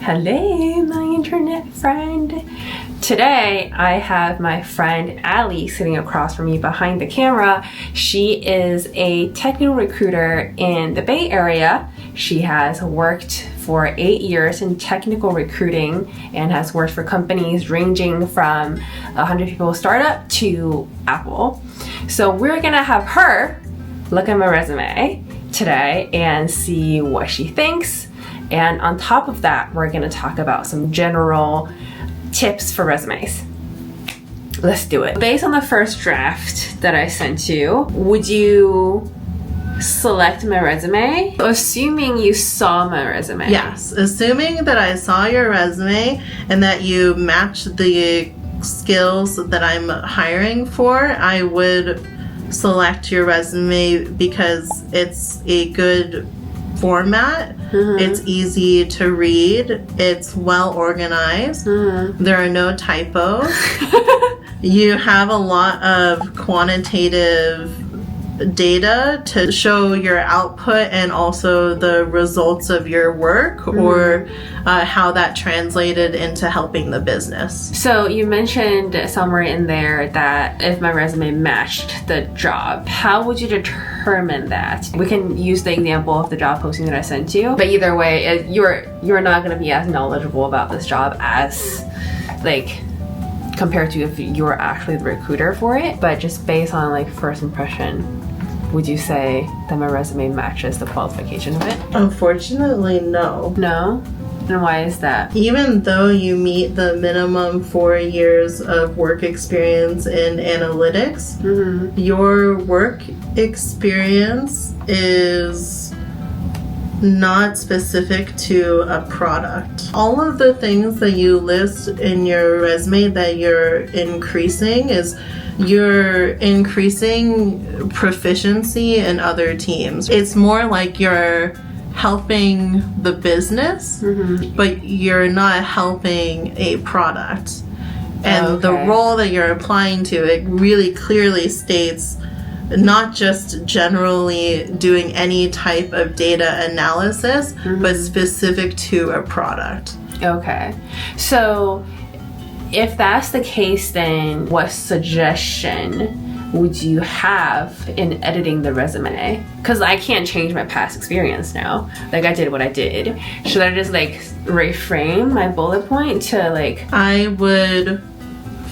Hello, my internet friend. Today, I have my friend Ali sitting across from me behind the camera. She is a technical recruiter in the Bay Area. She has worked for 8 years in technical recruiting and has worked for companies ranging from 100 people startup to Apple. So we're gonna have her look at my resume today and see what she thinks. And on top of that, we're gonna talk about some general tips for resumes. Let's do it. Based on the first draft that I sent you, would you select my resume? Assuming you saw my resume. Yes, assuming that I saw your resume and that you match the skills that I'm hiring for, I would select your resume because it's a good format. It's easy to read. It's well organized. There are no typos. You have a lot of quantitative data to show your output and also the results of your work or how that translated into helping the business. So you mentioned somewhere in there that if my resume matched the job, how would you determine that? We can use the example of the job posting that I sent you, but either way, you're not going to be as knowledgeable about this job as compared to if you're actually the recruiter for it. But just based on first impression, would you say that my resume matches the qualification of it? Unfortunately, no. No? And why is that? Even though you meet the minimum 4 years of work experience in analytics, your work experience is not specific to a product. All of the things that you list in your resume that you're increasing is you're increasing proficiency in other teams. It's more like you're helping the business, but you're not helping a product. And the role that you're applying to, it really clearly states not just generally doing any type of data analysis, but specific to a product. Okay. So if that's the case, then what suggestion would you have in editing the resume? Because I can't change my past experience now. I did what I did. Should I just reframe my bullet point to I would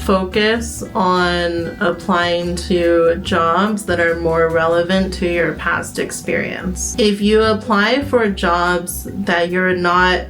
focus on applying to jobs that are more relevant to your past experience. If you apply for jobs that you're not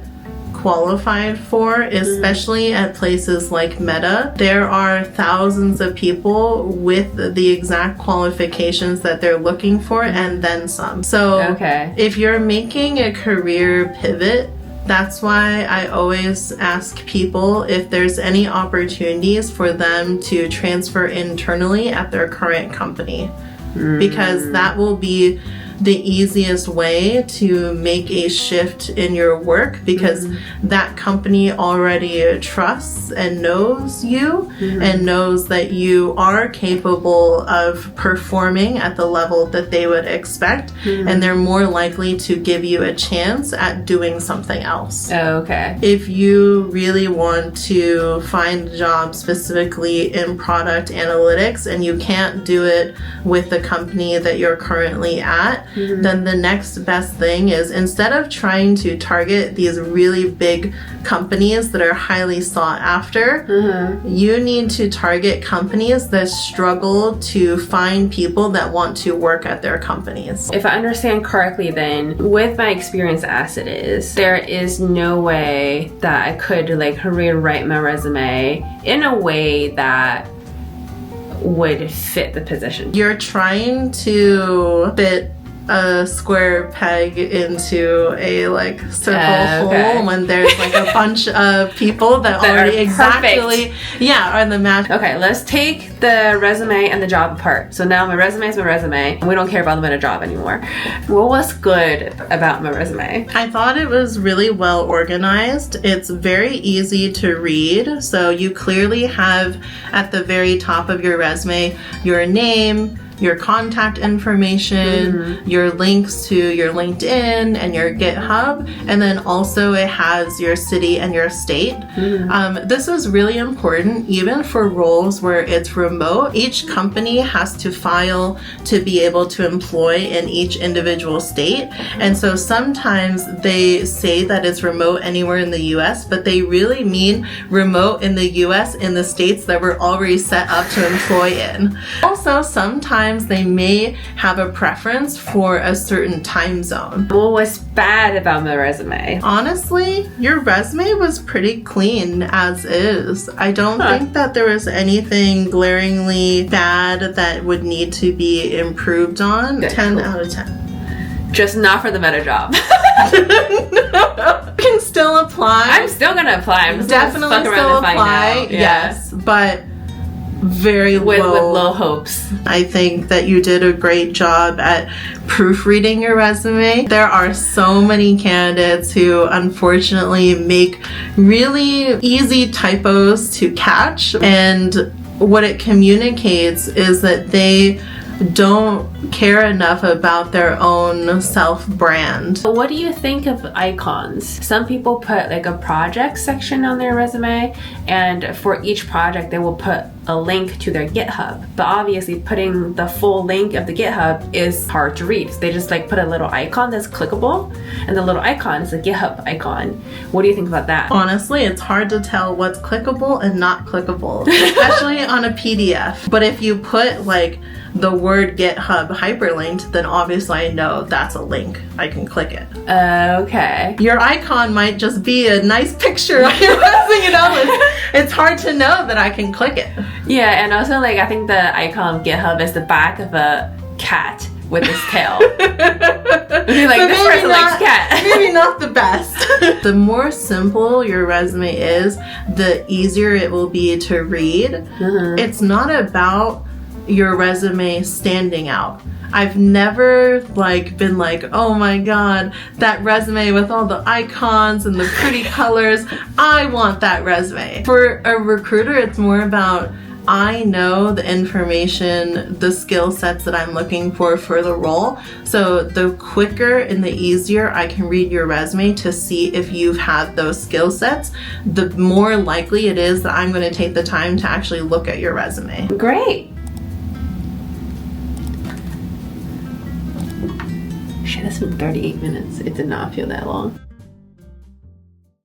qualified for, especially at places like Meta, there are thousands of people with the exact qualifications that they're looking for and then some. So if you're making a career pivot, that's why I always ask people if there's any opportunities for them to transfer internally at their current company, because that will be the easiest way to make a shift in your work, because that company already trusts and knows you and knows that you are capable of performing at the level that they would expect, and they're more likely to give you a chance at doing something else. If you really want to find a job specifically in product analytics and you can't do it with the company that you're currently at, then the next best thing is, instead of trying to target these really big companies that are highly sought after, you need to target companies that struggle to find people that want to work at their companies. If I understand correctly, then with my experience as it is, there is no way that I could rewrite my resume in a way that would fit the position. You're trying to fit a square peg into a circle hole when there's a bunch of people that already exactly are the match. Okay, let's take the resume and the job apart. So now my resume is my resume and we don't care about them in a job anymore. What was good about my resume? I thought it was really well organized. It's very easy to read. So you clearly have at the very top of your resume your name, your contact information, your links to your LinkedIn and your GitHub, and then also it has your city and your state. This is really important even for roles where it's remote. Each company has to file to be able to employ in each individual state, and so sometimes they say that it's remote anywhere in the US, but they really mean remote in the US in the states that we're already set up to employ in. Also, sometimes they may have a preference for a certain time zone. What was bad about my resume? Honestly, your resume was pretty clean as is. I don't think that there was anything glaringly bad that would need to be improved on. Good, 10 cool. out of 10. Just not for the meta job. You can still apply. I'm still gonna apply. I'm just Definitely gonna fuck around still and find apply. out. Yeah. Yes, but very With low. low hopes. I think that you did a great job at proofreading your resume. There are so many candidates who unfortunately make really easy typos to catch, and what it communicates is that they don't care enough about their own self-brand. What do you think of icons? Some people put like a project section on their resume, and for each project they will put a link to their GitHub. But obviously putting the full link of the GitHub is hard to read. So they just like put a little icon that's clickable, and the little icon is a GitHub icon. What do you think about that? Honestly, it's hard to tell what's clickable and not clickable, especially on a PDF. But if you put like the word GitHub hyperlinked, then obviously I know that's a link. I can click it. Okay. Your icon might just be a nice picture on your resume, you know? It's hard to know that I can click it. Yeah, and also like I think the icon of GitHub is the back of a cat with his tail. You're like, this person likes cat. Maybe not the best. The more simple your resume is, the easier it will be to read. It's not about your resume standing out. I've never been like, oh my god, that resume with all the icons and the pretty colors, I want that resume. For a recruiter, it's more about, I know the information, the skill sets that I'm looking for the role. So the quicker and the easier I can read your resume to see if you've had those skill sets, the more likely it is that I'm going to take the time to actually look at your resume. Great. Shit, that's been 38 minutes. It did not feel that long.